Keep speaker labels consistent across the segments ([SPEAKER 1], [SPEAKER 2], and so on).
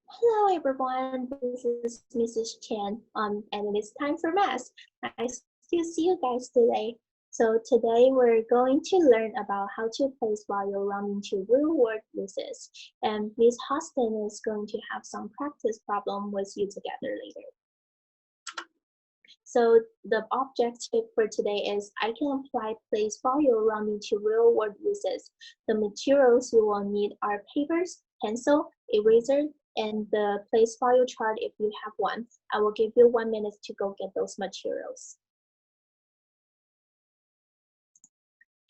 [SPEAKER 1] Hello everyone, this is Mrs. Chen, and it is time for math. Nice to see you guys today. So today we're going to learn about how to place value rounding to real world uses, and Miss Hostin is going to have some practice problem with you together later. So the objective for today is I can apply place value rounding to real world uses. The materials you will need are papers, pencil, eraser, and the place value chart if you have one. I will give you 1 minute to go get those materials.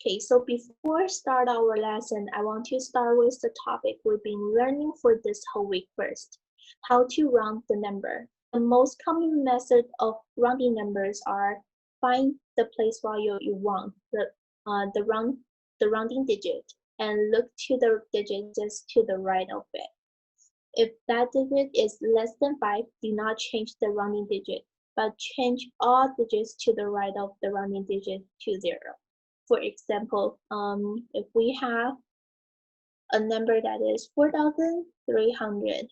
[SPEAKER 1] Okay, so before start our lesson, I want to start with the topic we've been learning for this whole week first, how to round the number. The most common method of rounding numbers are find the place value you want, the rounding digit, and look to the digit just to the right of it. If that digit is less than 5, do not change the rounding digit, but change all digits to the right of the rounding digit to 0. For example, if we have a number that is 4,300,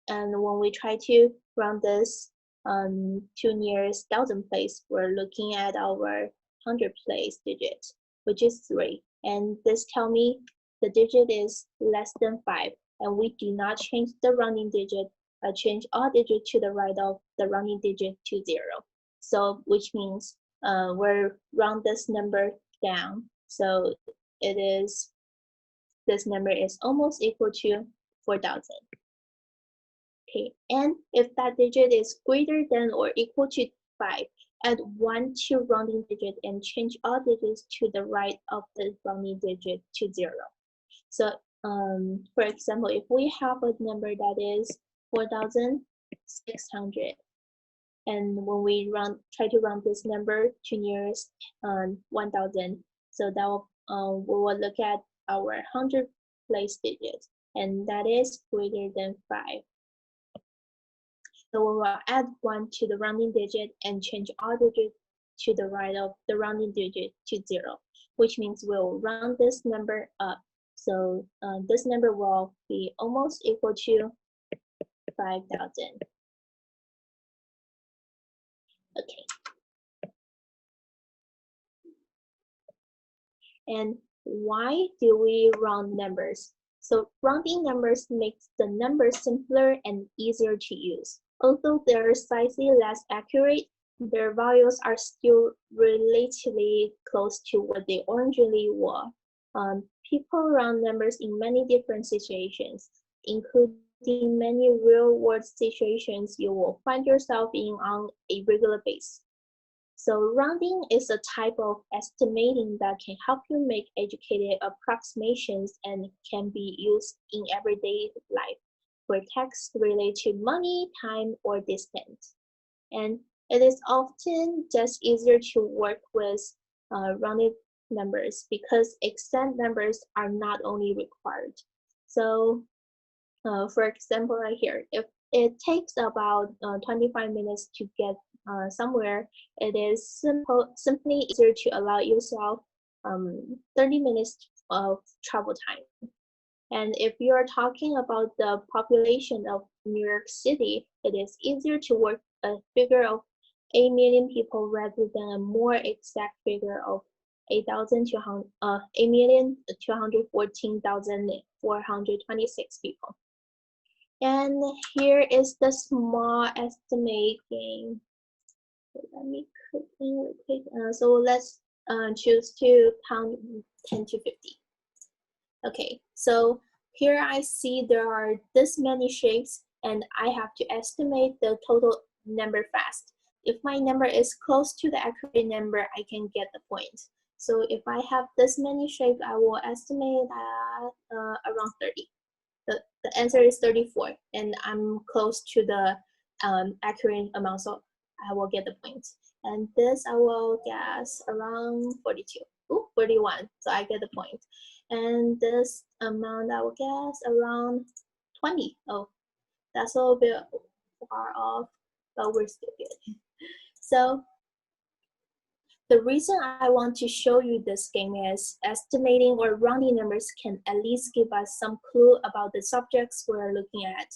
[SPEAKER 1] and when we try to round this to nearest thousand place, we're looking at our 100 place digit, which is 3. And this tells me the digit is less than 5, and we do not change the rounding digit, but change all digits to the right of the rounding digit to 0. So, which means we'll round this number down. So this number is almost equal to 4,000. Okay, and if that digit is greater than or equal to 5, add 1 to rounding digit and change all digits to the right of the rounding digit to 0. So, for example, if we have a number that is 4,600, and when we try to round this number to nearest 1,000, so that we will look at our 100 place digit, and that is greater than 5. So we will add 1 to the rounding digit and change all digits to the right of the rounding digit to 0, which means we'll round this number up. So this number will be almost equal to 5,000. Okay. And why do we round numbers? So rounding numbers makes the numbers simpler and easier to use. Although they're slightly less accurate, their values are still relatively close to what they originally were. People round numbers in many different situations, including many real-world situations you will find yourself in on a regular basis. So rounding is a type of estimating that can help you make educated approximations and can be used in everyday life for tasks related to money, time, or distance. And it is often just easier to work with rounded numbers because exact numbers are not only required. So for example, right here, if it takes about 25 minutes to get somewhere, it is simply easier to allow yourself 30 minutes of travel time. And if you are talking about the population of New York City, it is easier to work a figure of 8 million people rather than a more exact figure of 8,214,426 people. And here is the small estimating. Let me quickly repeat. So let's choose to count 10 to 50. Okay, so here I see there are this many shapes and I have to estimate the total number fast. If my number is close to the accurate number, I can get the point. So if I have this many shapes, I will estimate at around 30. The answer is 34, and I'm close to the accurate amount, so I will get the point. And this I will guess around 42. Ooh, 41, so I get the point. And this amount I will guess around 20. Oh, that's a little bit far off, but we're still good. So the reason I want to show you this game is estimating or rounding numbers can at least give us some clue about the subjects we're looking at.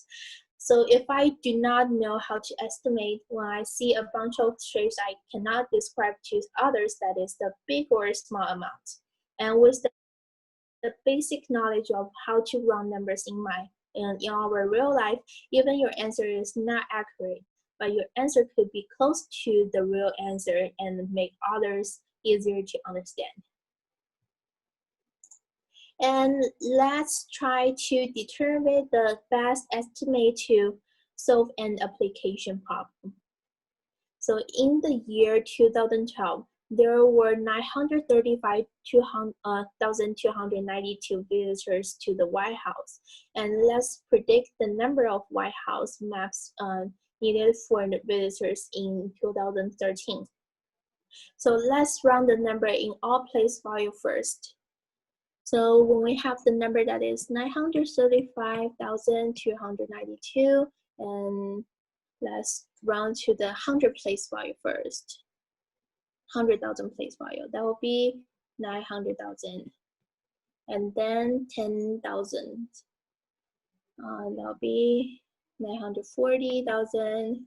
[SPEAKER 1] So if I do not know how to estimate when I see a bunch of shapes, I cannot describe to others that is the big or small amount. And with the basic knowledge of how to round numbers in our real life, even your answer is not accurate, but your answer could be close to the real answer and make others easier to understand. And let's try to determine the best estimate to solve an application problem. So in the year 2012, there were 935,292 visitors to the White House. And let's predict the number of White House maps needed for the visitors in 2013. So let's run the number in all place value first. So when we have the number that is 935,292, and let's round to the 100 place value first. 100,000 place value, that will be 900,000. And then 10,000, that'll be 940,000.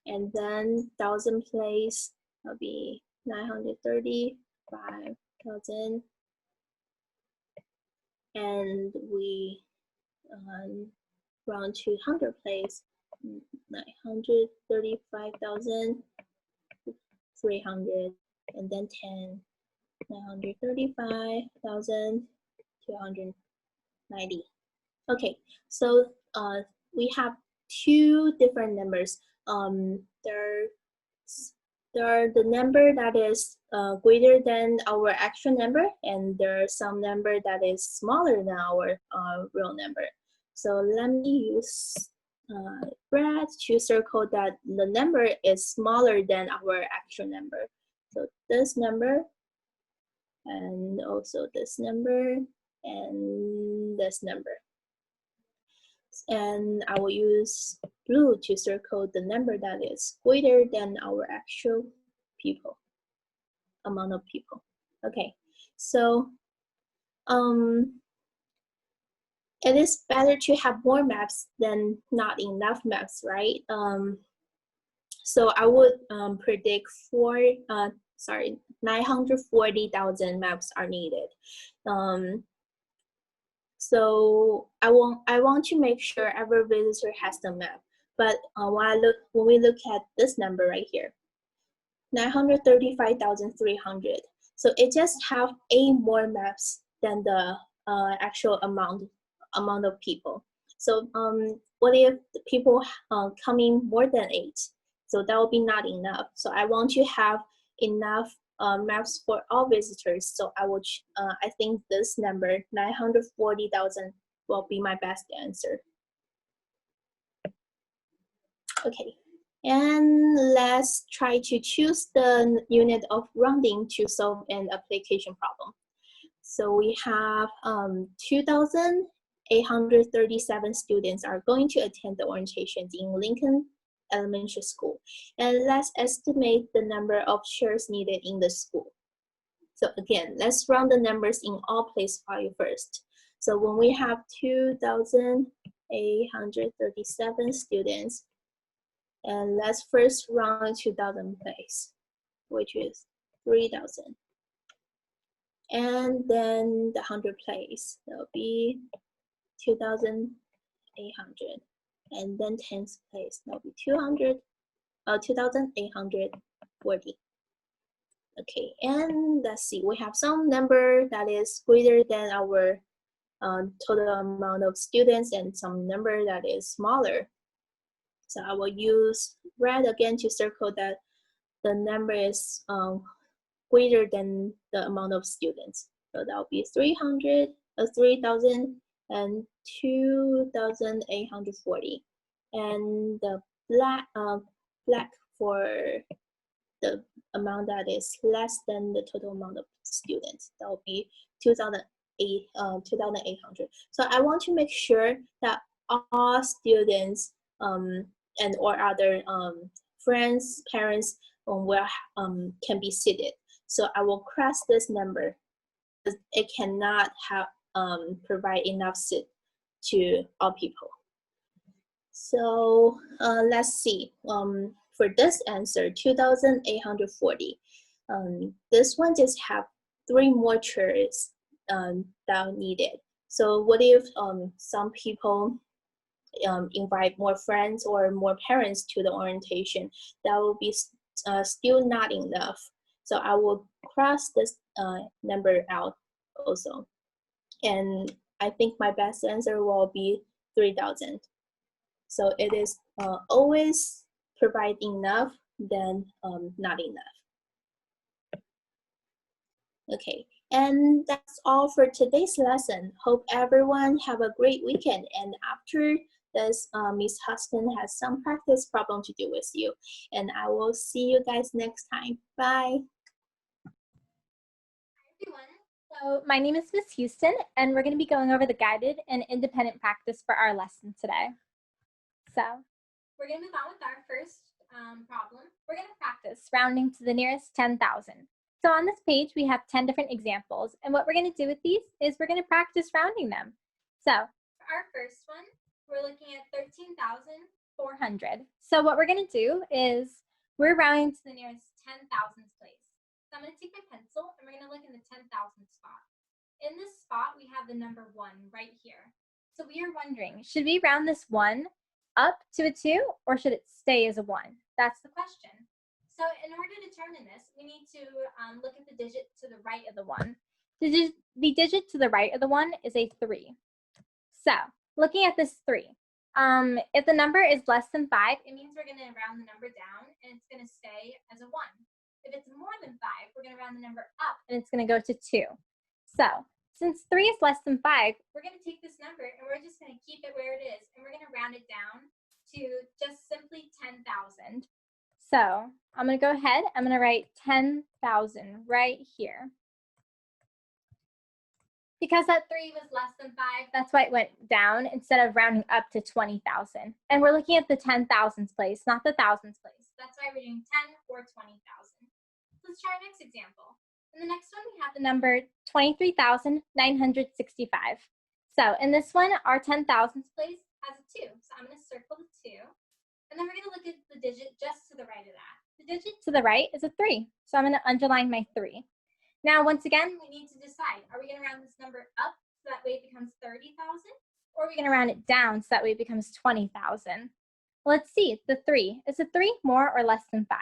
[SPEAKER 1] And then 1,000 place, that'll be 935,000. And we round to 100 place, 935,300, and then 10, 935,290. Okay, so we have two different numbers. There are the number that is greater than our actual number, and there are some number that is smaller than our real number. So let me use red to circle that the number is smaller than our actual number. So this number, and also this number, and this number. And I will use blue to circle the number that is greater than our actual people, amount of people. Okay, so it is better to have more maps than not enough maps, right? So I would predict 940,000 maps are needed. So I want to make sure every visitor has the map. But when we look at this number right here, 935,300. So it just have 8 more maps than the actual amount of people. So what if the people coming more than 8? So that will be not enough. So I want to have enough maps for all visitors. So I think this number 940,000 will be my best answer. Okay, and let's try to choose the unit of rounding to solve an application problem. So we have 2,837 students are going to attend the orientations in Lincoln Elementary School. And let's estimate the number of chairs needed in the school. So again, let's round the numbers in all place value first. So when we have 2,837 students, and let's first round 2,000 place, which is 3,000. And then the 100 place, that will be 2,800. And then 10th place, that will be 2,840. Okay, and let's see, we have some number that is greater than our total amount of students and some number that is smaller. So I will use red again to circle that the number is greater than the amount of students. So that will be 3,000 and 2,840. And the black for the amount that is less than the total amount of students. That will be 2,800. So I want to make sure that all students and or other friends, parents can be seated. So I will cross this number because it cannot have provide enough seat to all people. So let's see. For this answer, 2,840. This one just have 3 more chairs that are needed. So what if some people invite more friends or more parents to the orientation? That will be still not enough. So I will cross this number out also. And I think my best answer will be 3,000. So it is always provide enough than not enough. Okay, and that's all for today's lesson. Hope everyone have a great weekend. And after this, Miss Huston has some practice problem to do with you. And I will see you guys next time. Bye.
[SPEAKER 2] Hi everyone. So my name is Miss Houston, and we're going to be going over the guided and independent practice for our lesson today. So we're going to move on with our first problem. We're going to practice rounding to the nearest 10,000. So on this page, we have 10 different examples. And what we're going to do with these is we're going to practice rounding them. So for our first one, we're looking at 13,400. So what we're going to do is we're rounding to the nearest 10,000th place. So I'm going to take my pencil and we're going to look in the 10,000th spot. In this spot, we have the number 1 right here. So we are wondering, should we round this 1 up to a 2 or should it stay as a 1? That's the question. So in order to determine this, we need to look at the digit to the right of the 1. The digit to the right of the 1 is a 3. So looking at this 3, if the number is less than 5, it means we're going to round the number down and it's going to stay as a 1. If it's more than 5, we're going to round the number up and it's going to go to 2. So since 3 is less than 5, we're going to take this number and we're just going to keep it where it is and we're going to round it down to just simply 10,000. So I'm going to go ahead, I'm going to write 10,000 right here. Because that 3 was less than 5, that's why it went down instead of rounding up to 20,000. And we're looking at the 10,000th place, not the thousandth place. That's why we're doing 10 or 20,000. Let's try our next example. In the next one, we have the number 23,965. So in this one, our 10,000th place has a 2. So I'm going to circle the 2. And then we're going to look at the digit just to the right of that. The digit to the right is a 3. So I'm going to underline my 3. Now, once again, we need to decide, are we going to round this number up so that way it becomes 30,000? Or are we going to round it down so that way it becomes 20,000? Let's see, the 3. Is the 3 more or less than 5?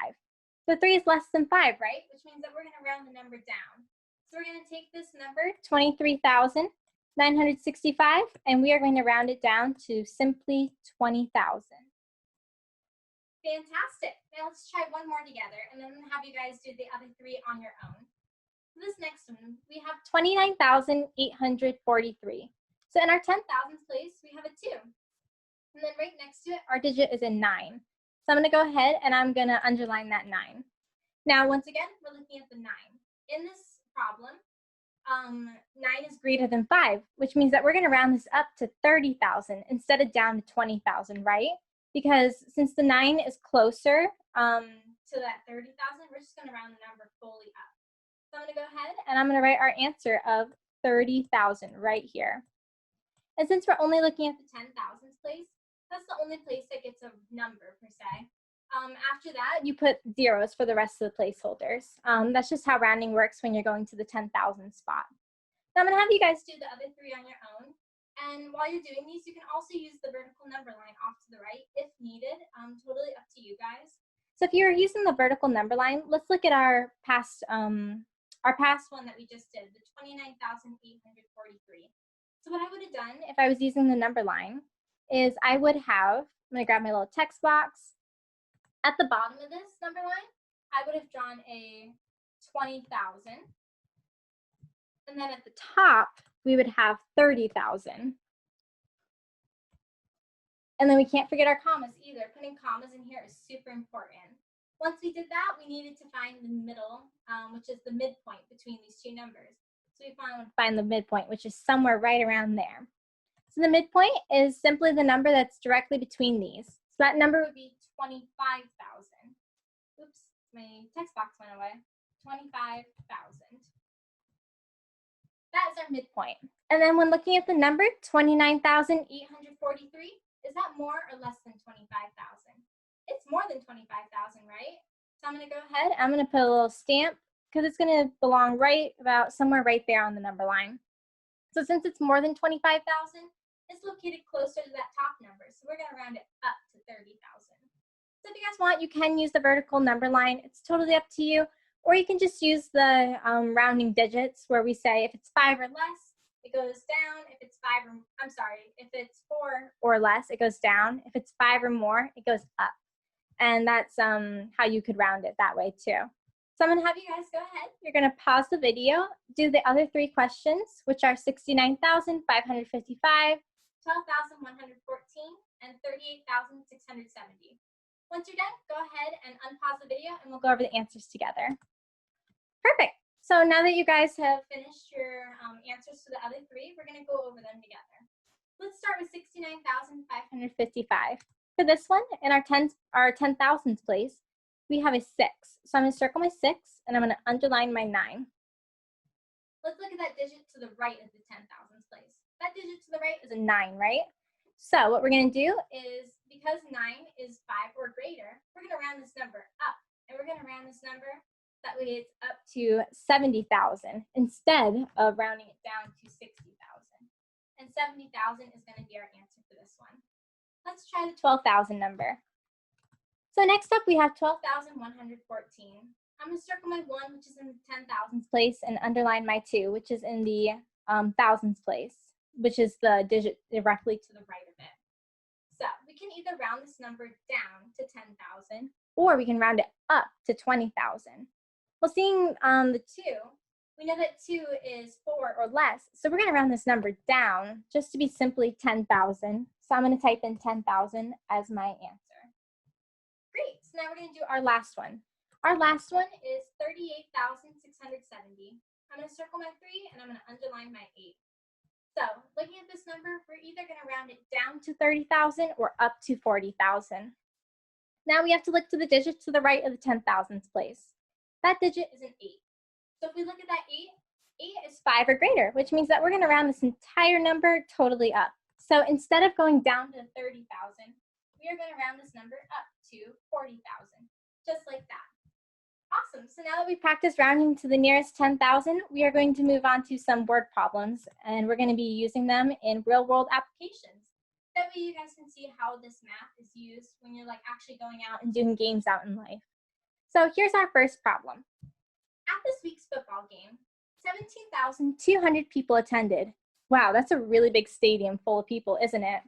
[SPEAKER 2] The 3 is less than 5, right? Which means that we're going to round the number down. So we're going to take this number, 23,965, and we are going to round it down to simply 20,000. Fantastic. Now let's try one more together and then have you guys do the other 3 on your own. For this next one, we have 29,843. So in our 10,000th place, we have a 2. And then right next to it, our digit is a 9. So I'm going to go ahead and I'm going to underline that 9. Now, once again, we're looking at the 9. In this problem, 9 is greater than 5, which means that we're going to round this up to 30,000 instead of down to 20,000, right? Because since the 9 is closer to that 30,000, we're just going to round the number fully up. So I'm going to go ahead and I'm going to write our answer of 30,000 right here. And since we're only looking at the 10,000th place, that's the only place that gets a number per se. After that, you put zeros for the rest of the placeholders. That's just how rounding works when you're going to the 10,000 spot. Now I'm going to have you guys do the other 3 on your own. And while you're doing these, you can also use the vertical number line off to the right if needed. Totally up to you guys. So if you're using the vertical number line, let's look at our past one that we just did, the 29,843. So what I would have done if I was using the number line is I would have, I'm going to grab my little text box. At the bottom of this number line, I would have drawn a 20,000. And then at the top, we would have 30,000. And then we can't forget our commas either. Putting commas in here is super important. Once we did that, we needed to find the middle, which is the midpoint between these 2 numbers. So we find the midpoint, which is somewhere right around there. So the midpoint is simply the number that's directly between these. So that number would be 25,000. Oops, my text box went away. 25,000. That is our midpoint. And then when looking at the number 29,843, Is that more or less than 25,000? It's more than 25,000, right? So I'm going to go ahead, I'm going to put a little stamp because it's going to belong right about somewhere right there on the number line. So since it's more than 25,000, it's located closer to that top number. So we're going to round it up to 30,000. So if you guys want, you can use the vertical number line. It's totally up to you. Or you can just use the rounding digits where we say if it's 5 or less, it goes down. If it's if it's 4 or less, it goes down. If it's 5 or more, it goes up. And that's how you could round it that way too. So I'm going to have you guys go ahead. You're going to pause the video, do the other 3 questions, which are 69,555, 12,114, and 38,670. Once you're done, go ahead and unpause the video and we'll go over the answers together. Perfect. So now that you guys have finished your answers to the other 3, we're going to go over them together. Let's start with 69,555. For this one, in our 10,000s place, we have a 6. So I'm going to circle my 6 and I'm going to underline my 9. Let's look at that digit to the right of the 10,000s place. That digit to the right is a 9, right? So what we're going to do is, because 9 is 5 or greater, we're going to round this number up. And we're going to round this number, that way it's up to 70,000 instead of rounding it down to 60,000. And 70,000 is going to be our answer for this one. Let's try the 12,000 number. So next up we have 12,114. I'm going to circle my 1, which is in the 10,000s place, and underline my 2, which is in the thousands place, which is the digit directly to the right of it. So we can either round this number down to 10,000, or we can round it up to 20,000. Well, seeing the 2, we know that 2 is 4 or less, so we're going to round this number down just to be simply 10,000. So I'm going to type in 10,000 as my answer. Great, so now we're going to do our last one. Our last one is 38,670. I'm going to circle my 3 and I'm going to underline my 8. So looking at this number, we're either going to round it down to 30,000 or up to 40,000. Now we have to look to the digit to the right of the 10,000s place. That digit is an 8. So if we look at that 8, 8 is 5 or greater, which means that we're going to round this entire number totally up. So instead of going down to 30,000, we are going to round this number up to 40,000, just like that. Awesome. So now that we practiced rounding to the nearest 10,000, we are going to move on to some word problems, and we're going to be using them in real-world applications. That way you guys can see how this math is used when you're actually going out and doing games out in life. So here's our first problem. At this week's football game, 17,200 people attended. Wow, that's a really big stadium full of people, isn't it?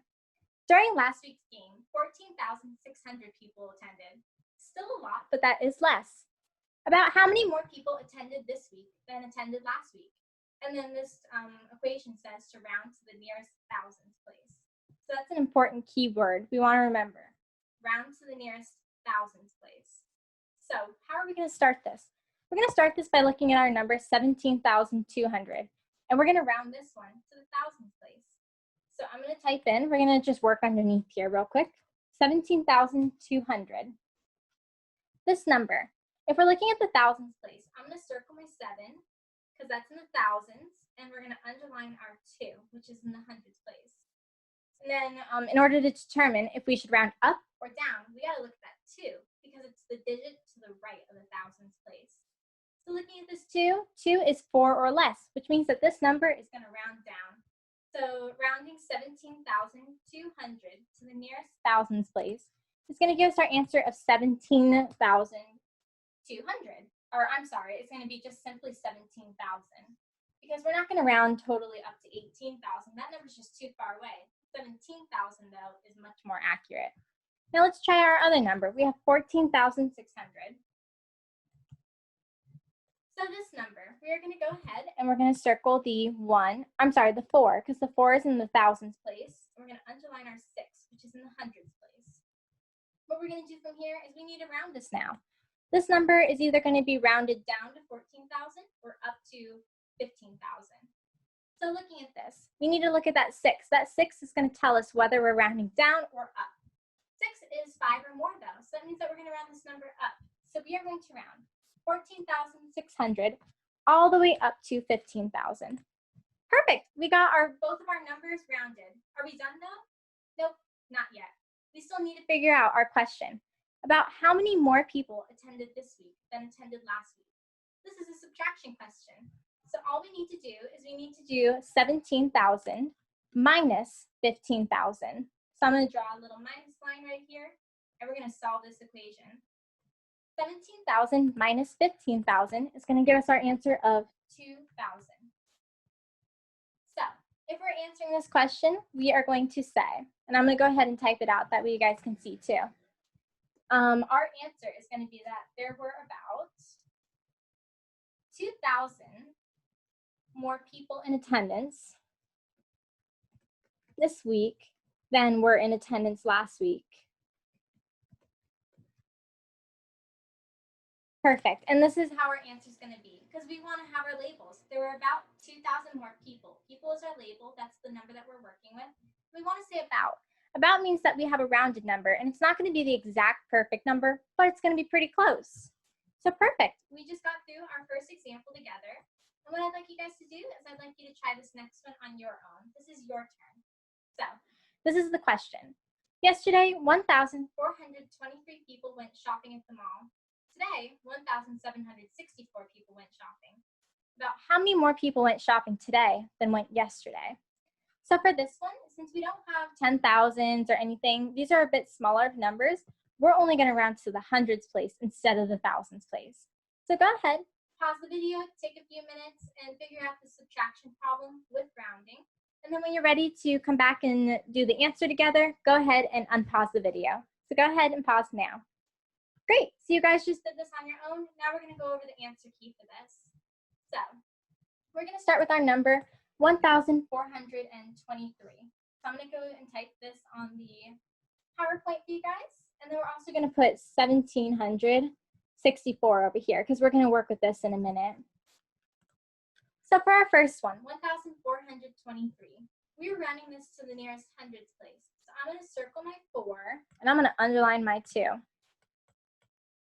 [SPEAKER 2] During last week's game, 14,600 people attended. Still a lot, but that is less. About how many more people attended this week than attended last week? And then this equation says to round to the nearest thousands place. So that's an important keyword we want to remember. Round to the nearest thousands place. So how are we going to start this? We're going to start this by looking at our number 17,200. And we're going to round this one to the thousands place. So I'm going to type in, we're going to just work underneath here real quick, 17,200. This number, if we're looking at the thousands place, I'm going to circle my 7 because that's in the thousands, and we're going to underline our 2, which is in the hundreds place. And then in order to determine if we should round up or down, we got to look at that 2 because it's the digit to the right of the thousands place. So looking at this 2, 2 is 4 or less, which means that this number is going to round down. So rounding 17,200 to the nearest thousands place is going to give us our answer of 17,200. Or I'm sorry, it's going to be just simply 17,000 because we're not going to round totally up to 18,000. That number's just too far away. 17,000 though is much more accurate. Now let's try our other number. We have 14,600. So this number, we are going to go ahead and we're going to circle the 4, because the 4 is in the thousands place. We're going to underline our 6, which is in the hundreds place. What we're going to do from here is we need to round this now. This number is either going to be rounded down to 14,000 or up to 15,000. So looking at this, we need to look at that 6. That 6 is going to tell us whether we're rounding down or up. 6 is 5 or more though, so that means that we're going to round this number up. So we are going to round 14,600 all the way up to 15,000. Perfect. We got both of our numbers rounded. Are we done though? Nope. Not yet. We still need to figure out our question about how many more people attended this week than attended last week. This is a subtraction question. So all we need to do is we need to do 17,000 minus 15,000. So I'm going to draw a little minus line right here, and we're going to solve this equation. 17,000 minus 15,000 is going to give us our answer of 2,000. So if we're answering this question, we are going to say, and I'm going to go ahead and type it out, that way you guys can see too. Our answer is going to be that there were about 2,000 more people in attendance this week than were in attendance last week. Perfect. And this is how our answer is going to be, because we want to have our labels. There were about 2,000 more people. People is our label. That's the number that we're working with. We want to say about. About means that we have a rounded number, and it's not going to be the exact perfect number, but it's going to be pretty close. So perfect. We just got through our first example together. And what I'd like you guys to do is I'd like you to try this next one on your own. This is your turn. So this is the question. Yesterday, 1,423 people went shopping at the mall. Today, 1,764 people went shopping. About how many more people went shopping today than went yesterday? So for this one, since we don't have 10,000s or anything, these are a bit smaller numbers. We're only going to round to the hundreds place instead of the thousands place. So go ahead, pause the video, take a few minutes, and figure out the subtraction problem with rounding. And then when you're ready to come back and do the answer together, go ahead and unpause the video. So go ahead and pause now. Great, so you guys just did this on your own. Now we're going to go over the answer key for this. So we're going to start with our number 1,423. So I'm going to go and type this on the PowerPoint for you guys. And then we're also going to put 1,764 over here because we're going to work with this in a minute. So for our first one, 1,423, we were rounding this to the nearest hundreds place. So I'm going to circle my 4, and I'm going to underline my 2.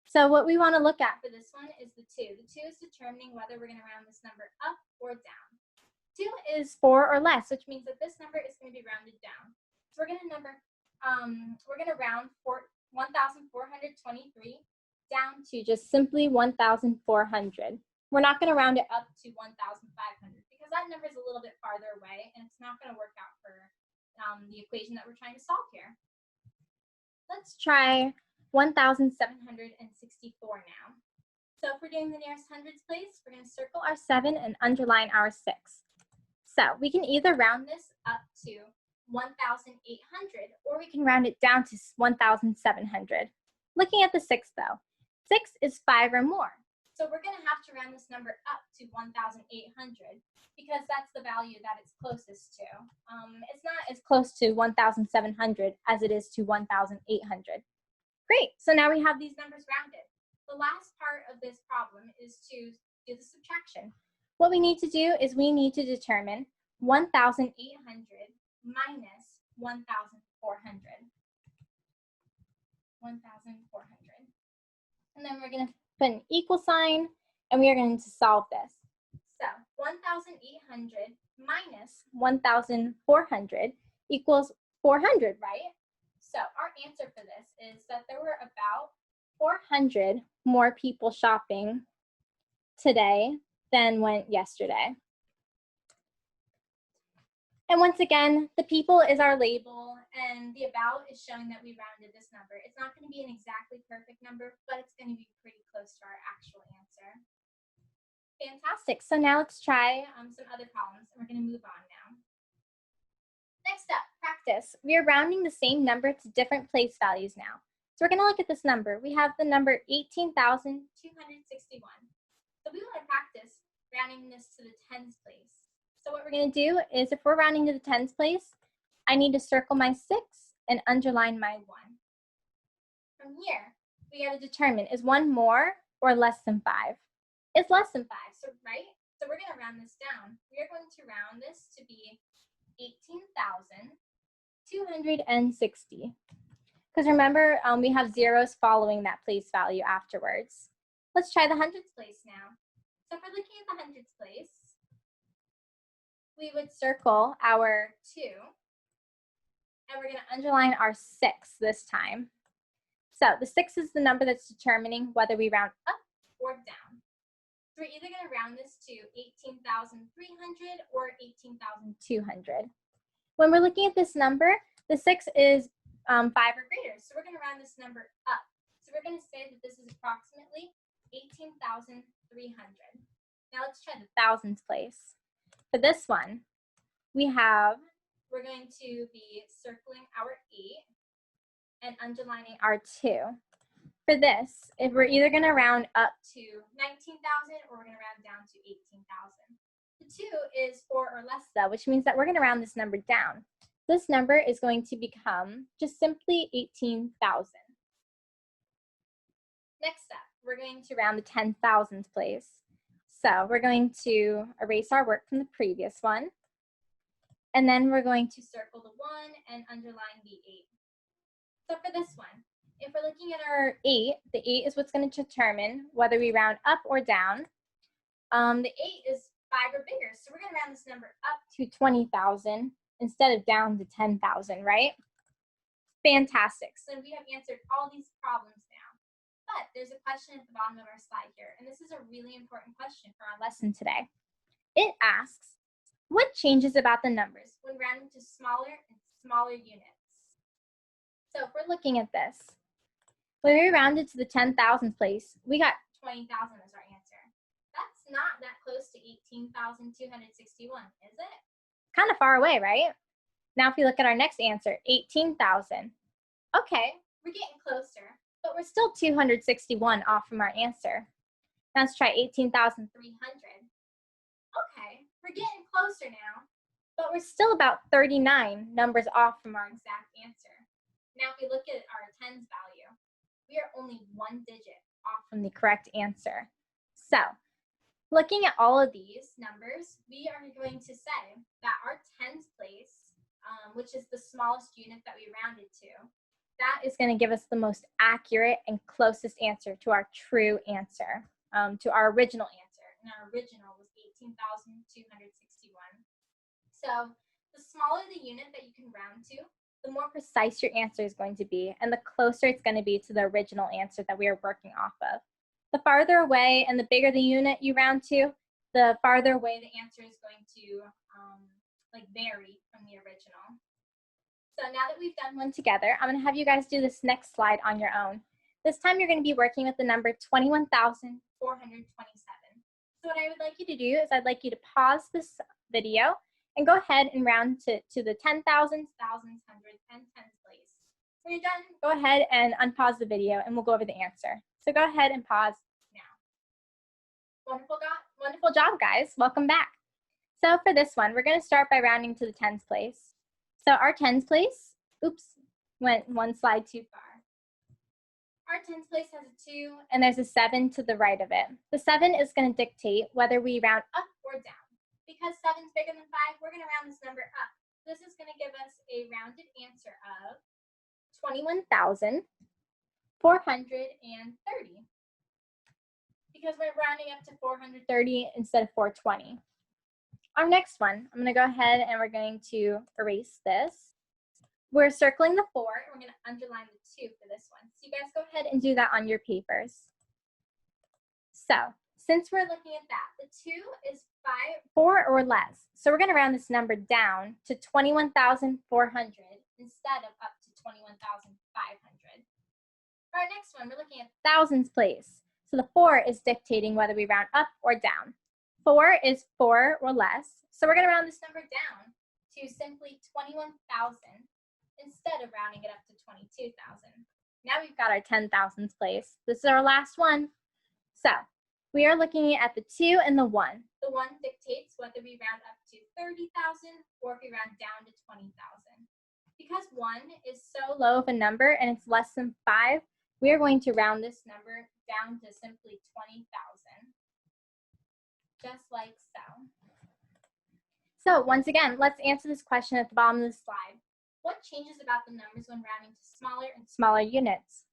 [SPEAKER 2] So what we want to look at for this one is the 2. The 2 is determining whether we're going to round this number up or down. 2 is 4 or less, which means that this number is going to be rounded down. So we're going to round 1,423 down to just simply 1,400. We're not going to round it up to 1,500 because that number is a little bit farther away and it's not going to work out for the equation that we're trying to solve here. Let's try 1,764 now. So if we're doing the nearest hundreds place, we're going to circle our 7 and underline our 6. So we can either round this up to 1,800 or we can round it down to 1,700. Looking at the 6 though, 6 is 5 or more. So we're going to have to round this number up to 1,800 because that's the value that it's closest to. It's not as close to 1,700 as it is to 1,800. Great, so now we have these numbers rounded. The last part of this problem is to do the subtraction. What we need to do is we need to determine 1,800 minus 1,400. 1,400. And then we're going to put an equal sign, and we are going to solve this. So 1,800 minus 1,400 equals 400, right? So our answer for this is that there were about 400 more people shopping today than went yesterday. And once again, the people is our label, and the about is showing that we rounded this number. It's not going to be an exactly perfect number, but it's going to be pretty close to our actual answer. Fantastic. So now let's try some other problems, and we're going to move on now. Next up, practice. We are rounding the same number to different place values now. So we're going to look at this number. We have the number 18,261. So we want to practice rounding this to the tens place. So what we're going to do is if we're rounding to the tens place, I need to circle my 6 and underline my 1. From here, we got to determine, is 1 more or less than 5? It's less than 5, so right? So we're going to round this down. We are going to round this to be 18,260. Because remember, we have zeros following that place value afterwards. Let's try the hundreds place now. So if we're looking at the hundreds place, we would circle our 2 and we're going to underline our 6 this time. So the 6 is the number that's determining whether we round up or down. So we're either going to round this to 18,300 or 18,200. When we're looking at this number, the 6 is 5 or greater, so we're going to round this number up. So we're going to say that this is approximately 18,300. Now let's try the thousands place. For this one, we're going to be circling our 8 and underlining our 2. For this, if we're either going to round up to 19,000 or we're going to round down to 18,000. The 2 is 4 or less though, which means that we're going to round this number down. This number is going to become just simply 18,000. Next up, we're going to round the 10,000s place. So we're going to erase our work from the previous one. And then we're going to circle the 1 and underline the 8. So for this one, if we're looking at our 8, the 8 is what's going to determine whether we round up or down. The 8 is 5 or bigger, so we're going to round this number up to 20,000 instead of down to 10,000, right? Fantastic. So we have answered all these problems now. But there's a question at the bottom of our slide here, and this is a really important question for our lesson today. It asks, what changes about the numbers when rounding to smaller and smaller units? So if we're looking at this, when we rounded to the 10,000 place, we got 20,000 as our answer. That's not that close to 18,261, is it? Kind of far away, right? Now if we look at our next answer, 18,000. Okay, we're getting closer, but we're still 261 off from our answer. Now let's try 18,300. Okay, we're getting closer now, but we're still about 39 numbers off from our exact answer. Now if we look at our tens value, we are only 1 digit off from the correct answer. So looking at all of these numbers, we are going to say that our tens place, which is the smallest unit that we rounded to, that is going to give us the most accurate and closest answer to our true answer, to our original answer. And our original was 18,261. So the smaller the unit that you can round to, the more precise your answer is going to be, and the closer it's going to be to the original answer that we are working off of. The farther away and the bigger the unit you round to, the farther away the answer is going to vary from the original. So now that we've done one together, I'm going to have you guys do this next slide on your own. This time you're going to be working with the number 21,427. So what I would like you to do is I'd like you to pause this video and go ahead and round to the 10,000s, thousands, hundreds, and tens place. When you're done, go ahead and unpause the video and we'll go over the answer. So go ahead and pause now. Wonderful job, guys. Welcome back. So for this one, we're going to start by rounding to the tens place. So our tens place, went one slide too far. Our tens place has a 2, and there's a 7 to the right of it. The 7 is going to dictate whether we round up or down. Because 7 is bigger than 5, we're going to round this number up. This is going to give us a rounded answer of 21,430. Because we're rounding up to 430 instead of 420. Our next one, I'm going to go ahead and we're going to erase this. We're circling the 4, and we're going to underline the 2 for this one. So you guys go ahead and do that on your papers. So since we're looking at that, the 2 is 4 or less. So we're going to round this number down to 21,400 instead of up to 21,500. For our next one, we're looking at thousands place. So the 4 is dictating whether we round up or down. 4 is 4 or less. So we're going to round this number down to simply 21,000 instead of rounding it up to 22,000. Now we've got our 10,000s place. This is our last one. So we are looking at the 2 and the 1. The 1 dictates whether we round up to 30,000 or if we round down to 20,000. Because 1 is so low of a number and it's less than 5, we are going to round this number down to simply 20,000. Just like so. So once again, let's answer this question at the bottom of the slide. What changes about the numbers when rounding to smaller and smaller units?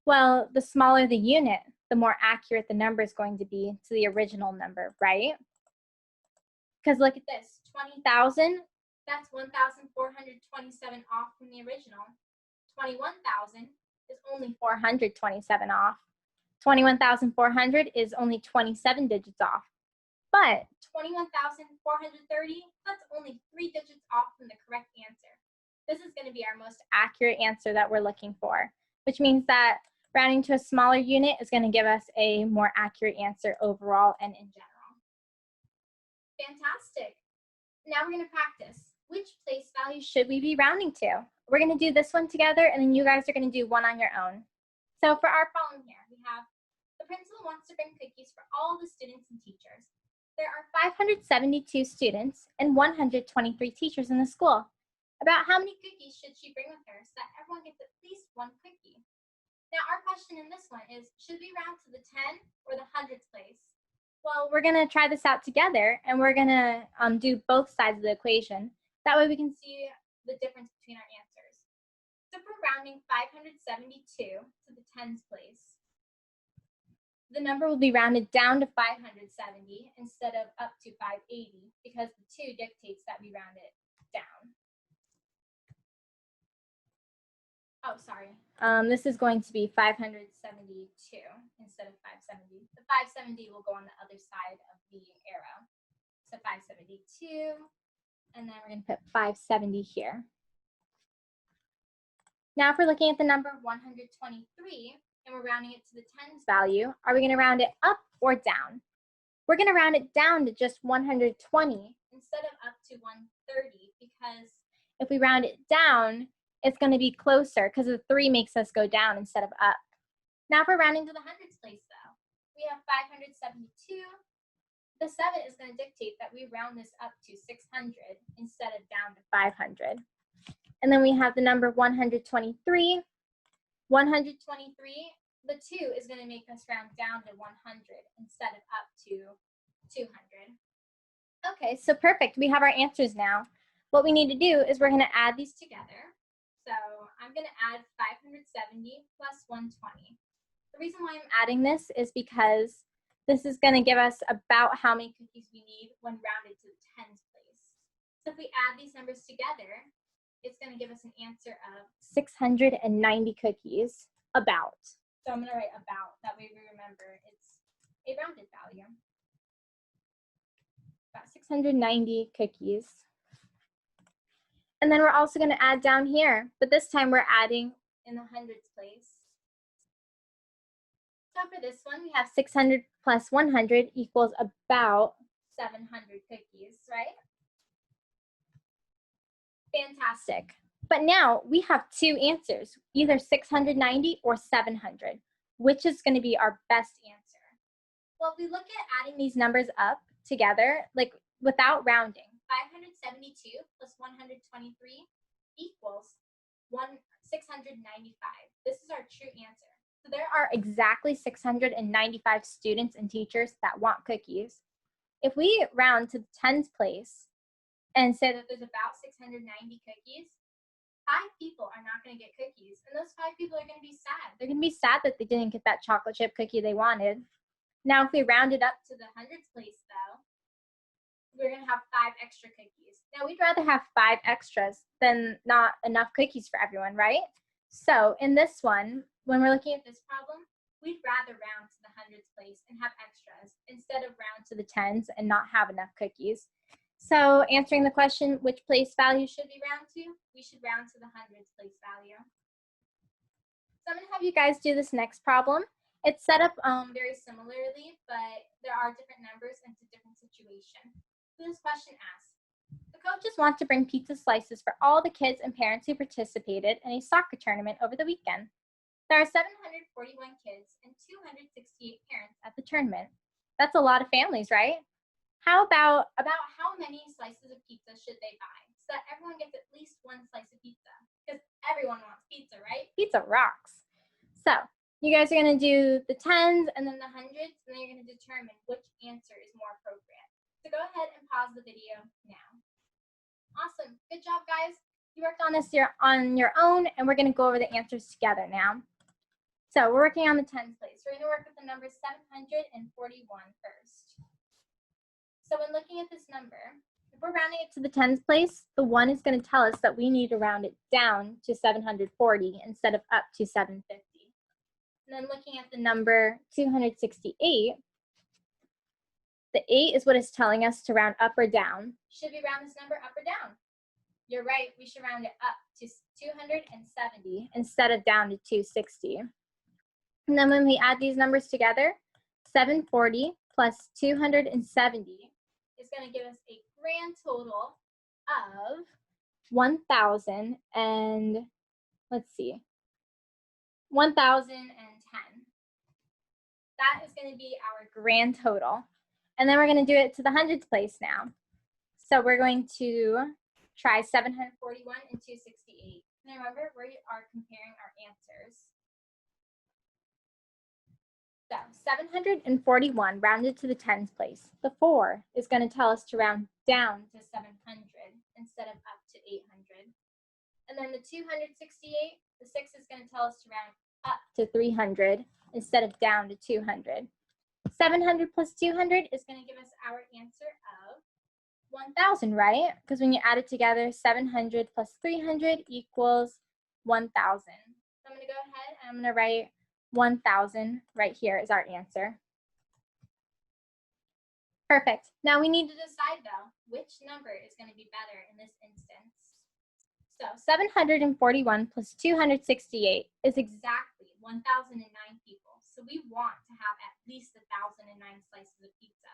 [SPEAKER 2] Well, the smaller the unit, the more accurate the number is going to be to the original number, right? Because look at this, 20,000 That's 1,427 off from the original. 21,000 is only 427 off. 21,400 is only 27 digits off. But 21,430, that's only 3 digits off from the correct answer. This is going to be our most accurate answer that we're looking for, which means that rounding to a smaller unit is going to give us a more accurate answer overall and in general. Fantastic. Now we're going to practice. Which place value should we be rounding to? We're going to do this one together, and then you guys are going to do one on your own. So for our problem here, we have the principal wants to bring cookies for all the students and teachers. There are 572 students and 123 teachers in the school. About how many cookies should she bring with her so that everyone gets at least one cookie? Now our question in this one is, should we round to the 10 or the hundreds place? Well, we're going to try this out together, and we're going to do both sides of the equation. That way we can see the difference between our answers. So if we're rounding 572 to the tens place, the number will be rounded down to 570 instead of up to 580 because the 2 dictates that we round it down. Oh, sorry. This is going to be 572 instead of 570. The 570 will go on the other side of the arrow. So 572, and then we're going to put 570 here. Now if we're looking at the number 123, and we're rounding it to the tens value, are we going to round it up or down? We're going to round it down to just 120 instead of up to 130, because if we round it down, it's going to be closer because the 3 makes us go down instead of up. Now if we're rounding to the hundreds place though, we have 572. The 7 is going to dictate that we round this up to 600 instead of down to 500. And then we have the number 123. 123, the 2 is going to make us round down to 100 instead of up to 200. Okay, so perfect. We have our answers now. What we need to do is we're going to add these together. So I'm going to add 570 plus 120. The reason why I'm adding this is because this is going to give us about how many cookies we need when rounded to the tens place. So if we add these numbers together, it's going to give us an answer of 690 cookies, about. So I'm going to write about, that way we remember it's a rounded value. About 690 cookies. And then we're also going to add down here, but this time we're adding in the hundreds place. So for this one, we have 600 plus 100 equals about 700 cookies, right? Fantastic. But now we have 2 answers, either 690 or 700. Which is going to be our best answer? Well, if we look at adding these numbers up together, like without rounding, 572 plus 123 equals 695. This is our true answer. So there are exactly 695 students and teachers that want cookies. If we round to the tens place and say that there's about 690 cookies, 5 people are not going to get cookies, and those 5 people are going to be sad. They're going to be sad that they didn't get that chocolate chip cookie they wanted. Now, if we round it up to the hundreds place, though, we're going to have 5 extra cookies. Now, we'd rather have 5 extras than not enough cookies for everyone, right? So in this one, when we're looking at this problem, we'd rather round to the hundreds place and have extras instead of round to the tens and not have enough cookies. So answering the question, which place value should we round to? We should round to the hundreds place value. So I'm going to have you guys do this next problem. It's set up very similarly, but there are different numbers and it's a different situation. So this question asks, the coaches want to bring pizza slices for all the kids and parents who participated in a soccer tournament over the weekend. There are 741 kids and 268 parents at the tournament. That's a lot of families, right? How about how many slices of pizza should they buy so that everyone gets at least 1 slice of pizza? Because everyone wants pizza, right? Pizza rocks. So you guys are going to do the tens and then the hundreds, and then you're going to determine which answer is more appropriate. So go ahead and pause the video now. Awesome. Good job, guys. You worked on this on your own, and we're going to go over the answers together now. So we're working on the tens place. We're going to work with the number 741 first. So when looking at this number, if we're rounding it to the tens place, the 1 is going to tell us that we need to round it down to 740 instead of up to 750. And then looking at the number 268, the 8 is what is telling us to round up or down. Should we round this number up or down? You're right, we should round it up to 270 instead of down to 260. And then when we add these numbers together, 740 plus 270 is going to give us a grand total of 1,000 and, let's see, 1,010. That is going to be our grand total. And then we're going to do it to the hundreds place now. So we're going to try 741 and 268. And remember, we are comparing our answers. So 741 rounded to the tens place. The 4 is going to tell us to round down to 700 instead of up to 800. And then the 268, the 6 is going to tell us to round up to 300 instead of down to 200. 700 plus 200 is going to give us our answer of 1,000, right? Because when you add it together, 700 plus 300 equals 1,000. So I'm going to go ahead and I'm going to write 1,000 right here is our answer. Perfect. Now we need to decide though, which number is going to be better in this instance. So 741 plus 268 is exactly 1,009 people. So we want to have at least 1,009 slices of pizza.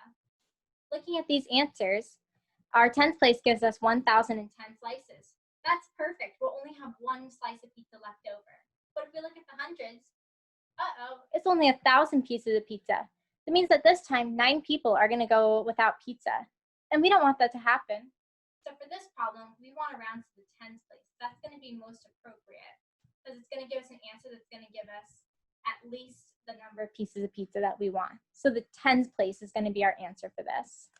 [SPEAKER 2] Looking at these answers, our tens place gives us 1,010 slices. That's perfect. We'll only have 1 slice of pizza left over. But if we look at the hundreds, it's only 1,000 pieces of pizza. That means that this time 9 people are going to go without pizza. And we don't want that to happen. So for this problem, we want to round to the tens place. That's going to be most appropriate because it's going to give us an answer that's going to give us at least the number of pieces of pizza that we want. So the tens place is going to be our answer for this.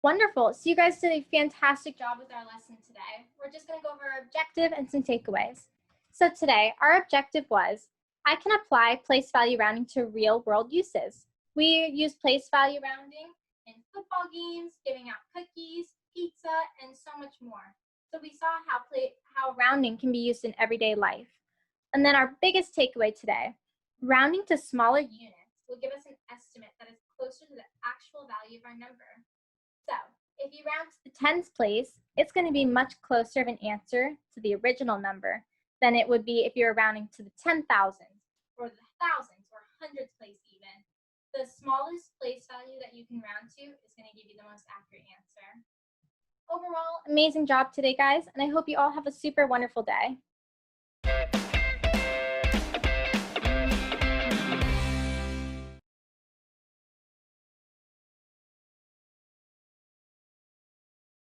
[SPEAKER 2] Wonderful. So you guys did a fantastic job with our lesson today. We're just going to go over our objective and some takeaways. So today, our objective was, I can apply place value rounding to real world uses. We use place value rounding in football games, giving out cookies, pizza, and so much more. So we saw how rounding can be used in everyday life. And then our biggest takeaway today, rounding to smaller units will give us an estimate that is closer to the actual value of our number. So if you round to the tens place, it's going to be much closer of an answer to the original number than it would be if you were rounding to the 10,000s or the thousands or hundreds place even. The smallest place value that you can round to is going to give you the most accurate answer. Overall, amazing job today, guys, and I hope you all have a super wonderful day.